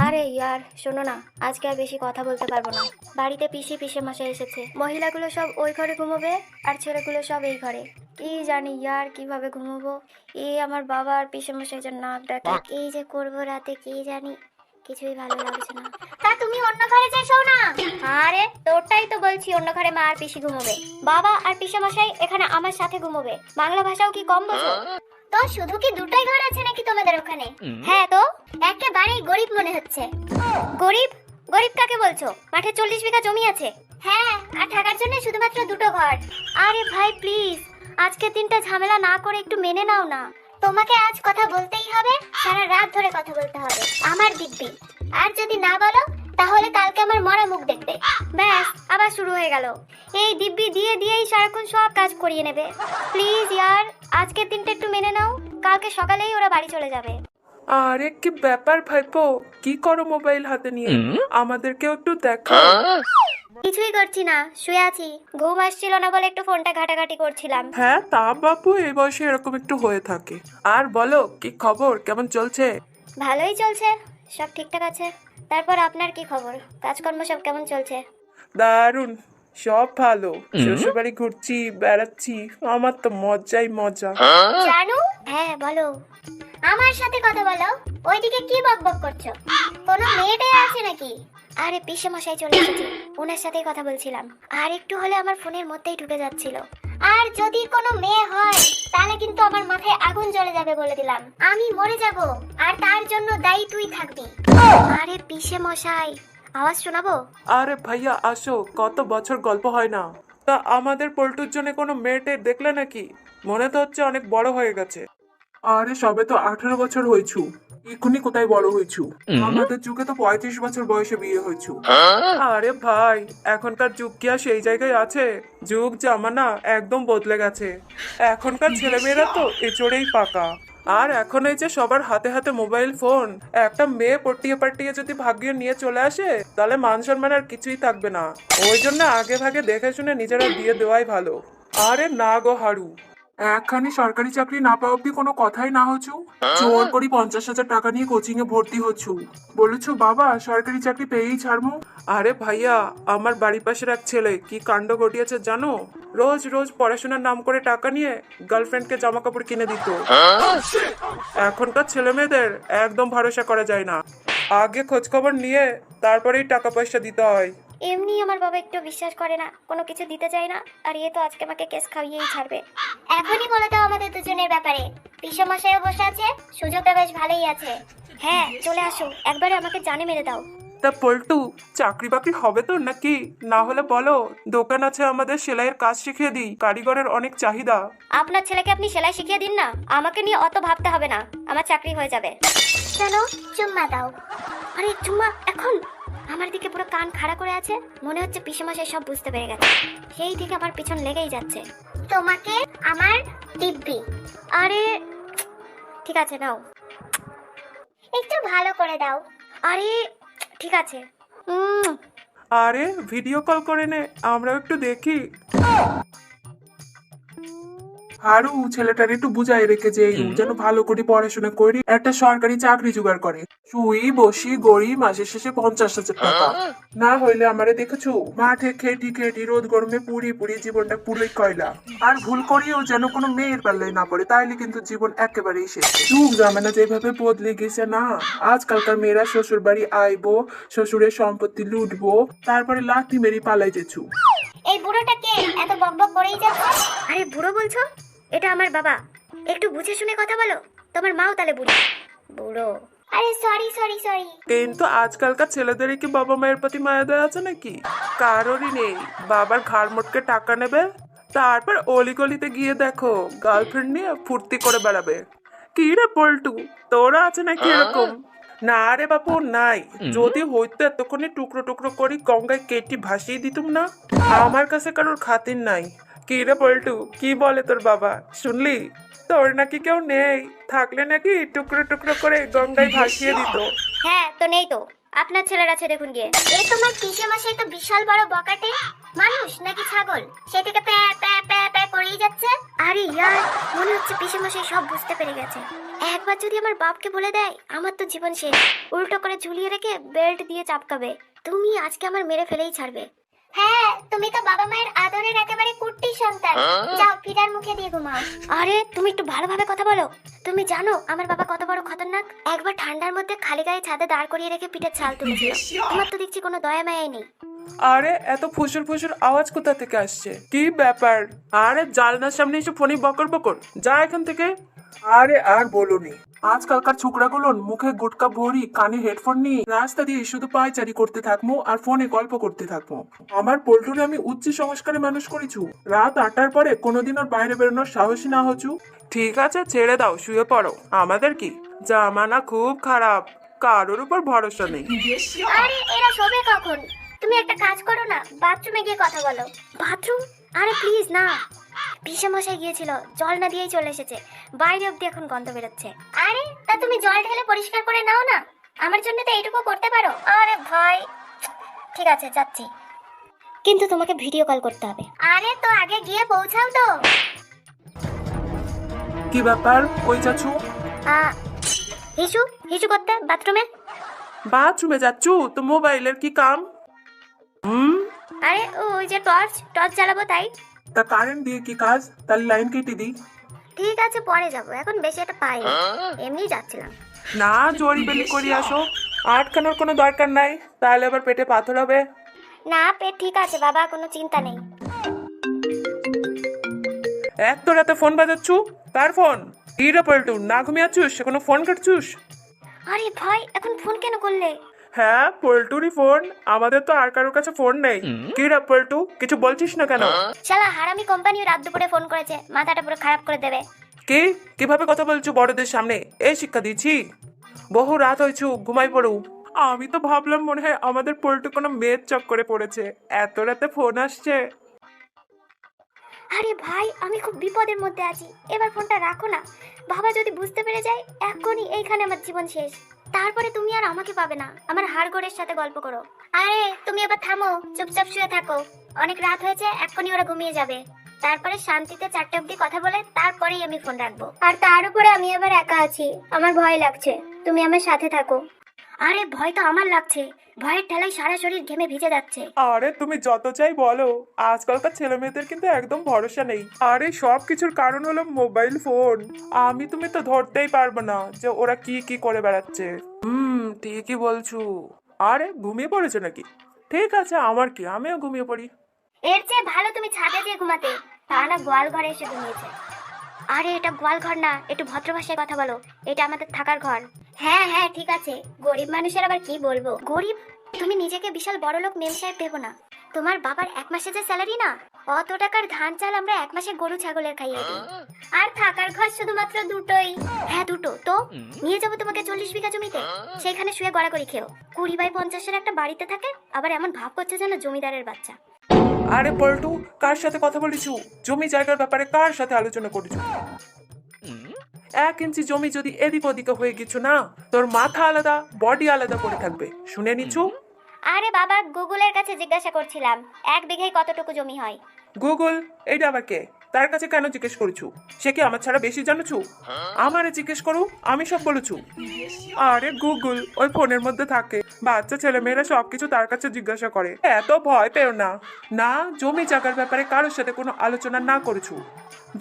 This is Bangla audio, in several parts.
আরে ইয়ার শোনো না, আজকে আর বেশি কথা বলতে পারবো না। বাড়িতে পিসে মশাই এসেছে। মহিলাগুলো সব ওই ঘরে ঘুমোবে আর ছেলেগুলো সব এই ঘরে। কি জানি ইয়ার কিভাবে ঘুমোবো। এই আমার বাবা আর পিসে মশাই যে নাক ডাকে, কি যে করবো রাতে কি জানি, কিছুই ভালো লাগছে না। তা তুমি অন্য ঘরে যাই শোও না। আরে তোরটাই তো বলছি, অন্য ঘরে মা আর পিসি ঘুমোবে, বাবা আর পিসে মশাই এখানে আমার সাথে ঘুমোবে। বাংলা ভাষাও কি কম বোঝো? তো শুধু কি দুটাই ঘর আছে নাকি তোমাদের ওখানে? হ্যাঁ তো একেবারেই গরিব মনে হচ্ছে। গরিব? গরিব কাকে বলছো? মাঠে 40 বিঘা জমি আছে। হ্যাঁ, আর থাকার জন্য শুধুমাত্র দুটো ঘর। আরে ভাই প্লিজ, আজকে দিনটা ঝামেলা না করে একটু মেনে নাও না। তোমাকে আজ কথা বলতেই হবে, সারা রাত ধরে কথা বলতে হবে আমার দিব্যি। আর যদি না বলো তাহলে কালকে আমার মরা মুখ দেখবে। ব্যাস আবার শুরু হয়ে গেল। এই দিব্যি দিয়ে দিয়েই সারাক্ষণ সব কাজ করিয়ে নেবে। প্লিজ ইয়ার, আজকের দিনটা একটু মেনে নাও, কালকে সকালেই ওরা বাড়ি চলে যাবে। আরে কি ব্যাপার ভাইপো, কি করো মোবাইল হাতে নিয়ে? আমাদেরকেও একটু দেখো। কিছুই করছি না, শুয়ে আছি। ঘুম আসছিল না বলে একটু ফোনটা ঘাটাঘাটি করছিলাম। হ্যাঁ তা বাপু, এই বয়সে এরকম একটু হয়ে থাকে। আর বলো, কি খবর, কেমন চলছে? ভালোই চলছে, সব ঠিকঠাক আছে। তারপর আপনার কি খবর? কাজকর্ম সব কেমন চলছে? দারুন, সব ভালো। শ্বশুরবাড়ি ঘুরছি, বেড়াচ্ছি, আমার তো মজাই মজা। জানু, হ্যাঁ বলো। আমার সাথে কথা বলো। ওইদিকে কি বকবক করছো? কোনো মেয়েটাই আছে নাকি? আরে পিসে মশাই চলে এসেছে, ওনার সাথেই কথা বলছিলাম। আর একটু হলে আমার ফোনের মধ্যেই ঢুকে যাচ্ছিল। আর যদি কোনো মেয়ে হয় তাহলে কিন্তু আমার মাথায় আগুন জ্বলে যাবে বলে দিলাম। আমি মরে যাব, আর তার জন্য দায়ী তুই থাকবি। আরে পিসে মশাই, আওয়াজ শোনাবো? আরে ভাইয়া আসো, কত বছর গল্প হয় না। তা আমাদের পল্টুর জন্য কোনো মেয়েটে দেখলে নাকি? মনে তো হচ্ছে অনেক বড় হয়ে গেছে। আরে সবে তো 18 বছর হয়েছু, এক্ষুনি কোথায় বড় হয়েছু? আমাদের যুগে তো 35 বছর বয়সে বিয়ে হয়েছু। আরে ভাই, এখনকার যুগ কি আর সেই জায়গায় আছে? যুগ জামানা একদম বদলে গেছে। এখনকার ছেলেমেয়েরা তো এচড়েই পাকা। আর এখন এই যে সবার হাতে হাতে মোবাইল ফোন, একটা মেয়ে পটিয়ে পাটিয়ে যদি ভাগ্যে নিয়ে চলে আসে তাহলে মান সম্মান আর কিছুই থাকবে না। ওই জন্য আগে ভাগে দেখে শুনে নিজেরা দিয়ে দেওয়াই ভালো। আরে না গো হারু, একখানি সরকারি চাকরি না পাওয়া অব্দি কোনো কথাই না হচ্ছু। জোর করি 50,000 টাকা নিয়ে কোচিং এ ভর্তি হচ্ছু। বলেছো বাবা সরকারি চাকরি পেয়েই ছাড়বো। আরে ভাইয়া, আমার বাড়ির পাশের এক ছেলে কি কাণ্ড ঘটিয়েছে জানো? রোজ রোজ পড়াশোনার নাম করে টাকা নিয়ে গার্লফ্রেন্ডকে জামা কাপড় কিনে দিত। এখনকার ছেলে মেয়েদের একদম ভরসা করা যায় না। আগে খোঁজ খবর নিয়ে তারপরেই টাকা পয়সা দিতে হয়। এমনি আমার বাবা একটু বিশ্বাস করে না, কোনো কিছু দিতে চায় না। আর এ তো আজকে আমাকে কেস খাইয়েই ছাড়বে। এখনই বলে দাও আমাদের দুজনের ব্যাপারে। পিসমশাইও বসে আছে, সুযোগটা বেশ ভালোই আছে। হ্যাঁ চলে আসো, একবারে আমাকে জানে মেরে দাও। তা পল্টু, চাকরি বাকরি হবে তো নাকি? না হলে বলো, দোকান আছে আমাদের, সেলাইয়ের কাজ শিখিয়ে দিই, কারিগরের অনেক চাহিদা। আপনার ছেলেকে আপনি সেলাই শিখিয়ে দিন না, আমাকে নিয়ে অত ভাবতে হবে না, আমার চাকরি হয়ে যাবে। চলো চুম্মা দাও। আরে চুম্মা এখন? আমার দিকে পুরো কান খাড়া করে আছে, মনে হচ্ছে পিসেমশাই সব বুঝতে পেরে গেছে। সেই থেকে আমার পিছন লেগেই যাচ্ছে। তোমাকে আমার দিব্যি। আরে ঠিক আছে নাও, একটু ভালো করে দাও। আরে ঠিক আছে। আরে ভিডিও কল করে নে, আমরাও একটু দেখি। আরো ছেলেটার একটু বুঝাই রেখে যে যেন ভালো করে পড়াশোনা করে একটা সরকারি চাকরি জোগাড় করে। শুই বসি গড়ি মাসের শেষে 50,000 টাকা। না হইলে আমারে দেখেছো মাঠে খেটি খেটি রোদ গরমে পুড়ি পুড়ি জীবনটা পুরোই কয়লা। আর ভুল করিও যেন কোনো মেয়ের পাল্লায় না পড়ে, তাইলে কিন্তু জীবন একেবারেই শেষ। যুগ জামানা যেভাবে বদলে গেছে না, আজকালকার মেয়েরা শ্বশুর বাড়ি আইবো, শ্বশুরের সম্পত্তি লুটবো, তারপরে লাঠি মেরি পালাই যেছু। এই বুড়োটাকে এত বকবক করেই যাচ্ছে। আরে বুড়ো বলছো? এটা আমার বাবা, একটু বুঝে শুনে কথা বলো। তোমার মাও তাহলে বুড়ো। বুড়ো? আরে সরি সরি সরি। কিন্তু আজকালকার ছেলেদের কি বাবা মায়ের প্রতি মায়া দয়া আছে নাকি? কারোরই নেই। বাবার ঘাড় মোটকে টাকা নেবে, তারপর অলিগলিতে গিয়ে দেখো গার্লফ্রেন্ড নিয়ে ফুর্তি করে বেড়াবে। কি রে পল্টু, তোরা আছে নাকি এরকম? না রে বাপু নাই। যদি হইতো এতক্ষণে টুকরো টুকরো করি গঙ্গায় কেটে ভাসিয়ে দিতুম না। আমার কাছে কারোর খাতির নাই। কি রে পল্টু, কি বলে তোর বাবা, শুনলি? তোর নাকি কেউ নেই, থাকলে নাকি টুকরো টুকরো করে গঙ্গায় ভাসিয়ে দিত। হ্যাঁ তো নেই তো, আপনার ছেলের আছে দেখুন গিয়ে। এই তোমার পিসে মাসে তো বিশাল বড় বকাটে মানুষ নাকি ছাগল, সে থেকে প্যা প্যা প্যা প্যা করেই বেরিয়ে যাচ্ছে। আরে ইয়ার, মনে হচ্ছে পিসে মশাই সব বুঝতে পেরে গেছে। একবার যদি আমার বাপকে বলে দেয়, আমার তো জীবন শেষ। উল্টো করে ঝুলিয়ে রেখে বেল্ট দিয়ে চাপকাবে। তুমি আজকে আমার মেরে ফেলেই ছাড়বে। হ্যাঁ, তুমি তো বাবা মায়ের আদরের একেবারে কুট্টি সন্তান। যাও ফিরার মুখে দিয়ে ঘুমাও। আরে তুমি একটু ভালোভাবে কথা বলো। তুমি জানো আমার বাবা কত বড় খতরনাক? একবার ঠান্ডার মধ্যে খালি গায়ে ছাদে দাঁড় করিয়ে রেখে পিঠের ছাল তুলেছিল। তোমার তো দেখছি কোনো দয়া মায়াই নেই। আরে এত ফুসুর ফুসুর আওয়াজ কোথা থেকে আসছে? কি ব্যাপার? আরে জানলার সামনে এসে ফোনে বকর বকর, যা এখান থেকে। আরে আর বলুনি, আজকালকার ছোকরাগুলো মুখে গুটকা ভরি, কানে হেডফোন নিয়ে রাস্তা দিয়ে শুধু পায়চারি করতে থাকবো আর ফোনে গল্প করতে থাকবো। আমার পোল্ট্রি আমি উচ্চ সংস্কারে মানুষ করেছু। রাত 8টার পরে কোনোদিন ওর বাইরে বেরোনোর সাহসী না হচ্ছু। ঠিক আছে ছেড়ে দাও, শুয়ে পড়ো। আমাদের কি জামানা খুব খারাপ, কারোর উপর ভরসা নেই। আরে এরা শোবে কখন? তুমি একটা কাজ করো না, বাথরুমে গিয়ে কথা বলো। বাথরুম? আরে প্লিজ না। পিসে মশাই গিয়েছিল, জল না দিয়েই চলে এসেছে। বাইরে অব্দি এখন গন্ধ বেরোচ্ছে। আরে তা তুমি জল ঢেলে পরিষ্কার করে নাও না, আমার জন্য তো এইটুকু করতে পারো। আরে ভাই, ঠিক আছে যাচ্ছি, কিন্তু তোমাকে ভিডিও কল করতে হবে। আরে তো আগে গিয়ে পৌঁছাও তো। কি ব্যাপার, কই যাচ্ছু? হিসু হিসু করতে বাথরুমে। বাথরুমে যাচ্ছু তো মোবাইলের কি কাম? আরে ওই যে টর্চ জ্বালাবো তাই। তা কারেন্ট দিয়ে কি কাজ? তাহলে লাইন কেটে দিই। ঠিক আছে পরে যাবো, এখন বেশি একটা পাই না, এমনি যাচ্ছিলাম। না, জড়ি বেলি করে আসো, আটকানোর কোনো দরকার নাই, তাহলে আবার পেটে পাথর হবে। না পেট ঠিক আছে বাবা, কোনো চিন্তা নেই। এত রাতে ফোন বাজাচ্ছু? কার ফোন? কি রে পল্টু, না ঘুমিয়াচ্ছুস? সে কোনো ফোন কাটছুস? আরে ভাই এখন ফোন কেন করলে? হ্যাঁ পল্টুরই ফোন, আমাদের তো আর কারোর কাছে ফোন নেই। কি রে পল্টু, কিছু বলছিস না কেন? শালা হারামি কোম্পানি রাত দুপুরে ফোন করেছে, মাথাটা পুরো খারাপ করে দেবে। কি কিভাবে কথা বলছো বড়দের সামনে? এই শিক্ষা দিচ্ছি? বহু রাত হয়েছু, ঘুমাই পড়ু। আমি তো ভাবলাম মনে হয় আমাদের পল্টু কোনো মেয়ের চক্করে পড়েছে, এত রাতে ফোন আসছে। আরে ভাই আমি খুব বিপদের মধ্যে আছি, এবার ফোনটা রাখো না। বাবা যদি বুঝতে পেরে যায়, এখনই এইখানে আমার জীবন শেষ। তারপরে তুমি আর আমাকে পাবে না, আমার হাড়গোড়ের সাথে গল্প করো। আরে তুমি এবার থামো, চুপচাপ শুয়ে থাকো। অনেক রাত হয়েছে, এখনই ওরা ঘুমিয়ে যাবে। তারপরে শান্তিতে 4টে অবধি কথা বলে তারপরেই আমি ফোন রাখবো। আর তার উপরে আমি এবার একা আছি, আমার ভয় লাগছে, তুমি আমার সাথে থাকো। আরে ভয় তো আমার লাগছে, ভয়ের ঠেলায় সারা শরীর ঘেমে ভিজে যাচ্ছে। আরে তুমি যত চাই বলো, আজকালকার ছেলে মেয়েদের কিন্তু একদম ভরসা নেই। আরে সব কিছুর কারণ হলো মোবাইল ফোন। তুমি তো ধরতেই পারবে না যে ওরা কি কি করে বেড়াচ্ছে। ঠিকই বলছো। আরে ঘুমিয়ে পড়েছো নাকি? ঠিক আছে, আমার কি, আমিও ঘুমিয়ে পড়ি। এর চেয়ে ভালো তুমি ছাদে যেয়ে ঘুমাতে, তা না গোয়াল ঘরে এসে ঘুমিয়েছে। আরে এটা গোয়াল ঘর না, একটু ভদ্র ভাষায় কথা বলো, এটা আমাদের থাকার ঘর। হ্যাঁ হ্যাঁ ঠিক আছে, গরিব মানুষের আবার কি বলবো। গরিব? তুমি নিজেকে বিশাল বড় লোক মেম সাহেব ভেবো না। তোমার বাবার 1 মাসে যে স্যালারি না, অত টাকার ধান চাল আমরা 1 মাসে গরু ছাগলের খাইয়ে দিই। আর থাকার ঘর শুধুমাত্র দুটোই। হ্যাঁ দুটো তো, নিয়ে যাবো তোমাকে 40 বিঘা জমিতে, সেখানে শুয়ে গড়াগড়ি খেও। 20/50-এর একটা বাড়িতে থাকে, আবার এমন ভাব করছে যেন জমিদারের বাচ্চা। আরে পল্টু, কার সাথে কথা বলিছু? জমি জায়গার ব্যাপারে কার সাথে আলোচনা করেছো? 1 ইঞ্চি জমি যদি এদিক ওদিকে হয়ে গেছো না, তোর মাথা আলাদা বডি আলাদা করে থাকবে, শুনে নিচ্ছু? আরে বাবা গুগলের কাছে জিজ্ঞাসা করছিলাম, 1 বিঘায় কতটুকু জমি হয়। গুগল? এইটা আবার কে? তার কাছে কেন জিজ্ঞেস করছু? সে কি আমার ছাড়া বেশি জানোছু? আমারে জিজ্ঞেস করু, আমি সব বলেছু। আরে গুগল ওই ফোনের মধ্যে থাকে, বাচ্চা ছেলে মেয়েরা সবকিছু তার কাছে জিজ্ঞাসা করে। এত ভয় পেও না। না, জমি জায়গার ব্যাপারে কারোর সাথে কোনো আলোচনা না করেছু।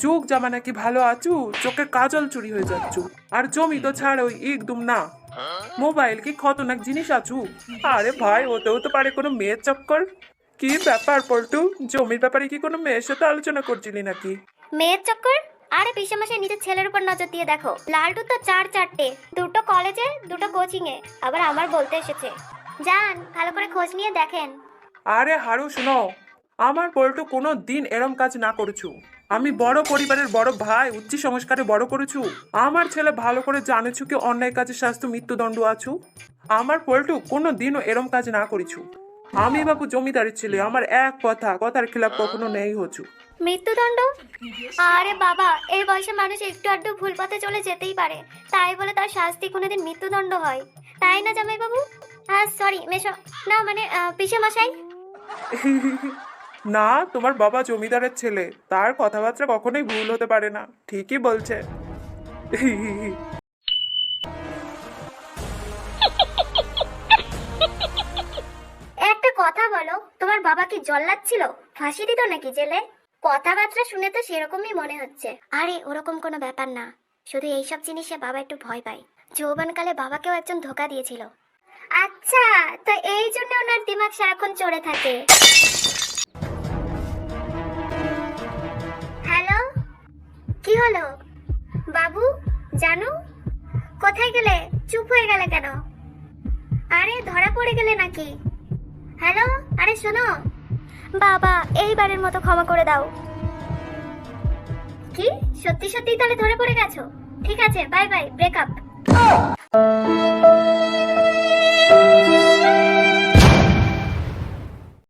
যুগ জামানা কি ভালো আছু, চোখের কাজল চুরি হয়ে যাচ্ছু। আর জমি তো ছাড়োই একদম না। মোবাইল কি খতরনাক জিনিস আছু? আরে ভাই, ওতেও তো পারে কোনো মেয়ের চক্কর। কি ব্যাপার পল্টু, জমির ব্যাপারে কি কোনো মেয়ের সাথে আলোচনা করছিলি নাকি? মেয়ের চক্কর? আরে পিসে মাসে নিজের ছেলের উপর নজর দিয়ে দেখো, লালটু তো 4-4টে, 2টো কলেজে 2টো কোচিং এ, আবার আমার বলতে এসেছে। যান ভালো করে খোঁজ নিয়ে দেখেন। আরে হারু শোনো, আমার পল্টু কোনো দিন এরম কাজ না করেছু। আমি বড় পরিবারের বড় ভাই, উচ্চ সংস্কারে বড় করেছু। আমার ছেলে ভালো করে জানেছু কি অন্যায় কাজে শাস্তি মৃত্যুদণ্ড আছু। আমার পল্টু কোনো দিনও এরম কাজ না করেছু। আমি বাবু জমিদারের ছেলে, আমার এক কথার খিলাফ কখনো নেই হচ্ছু। মৃত্যুদণ্ড? আরে বাবা, এই বয়সে মানুষ একটু আধটু ভুল পথে চলে যেতেই পারে, তাই বলে তার শাস্তি কোনোদিন মৃত্যুদণ্ড হয়? তাই না জামাই বাবু? সরি মেশো, না মানে পিসে মশাই। না, তোমার বাবা জমিদারের ছেলে, তার কথাবার্তা কখনোই ভুল হতে পারে না, ঠিকই বলছে। একটা কথা বলো, তোমার বাবা কি জল্লাদ ছিল? ফাঁসি দিত নাকি জেলে? কথাবার্তা শুনে তো সেরকমই মনে হচ্ছে। আরে ওরকম কোনো ব্যাপার না, শুধু এইসব জিনিসে বাবা একটু ভয় পায়। যৌবনকালে বাবাকেও একজন ধোকা দিয়েছিল। আচ্ছা, তো এই জন্য ওনার দিমাগ সারাক্ষণ চড়ে থাকে। হ্যালো, কি হলো বাবু? জানু, কোথায় গেলে? চুপ হয়ে গেলে কেন? আরে ধরা পড়ে গেলে নাকি? হ্যালো, আরে শোনো বাবা, এইবারের মতো ক্ষমা করে দাও। কি সত্যি সত্যি তাহলে ধরে পড়ে গেছো? ঠিক আছে, বাই বাই, ব্রেকআপ।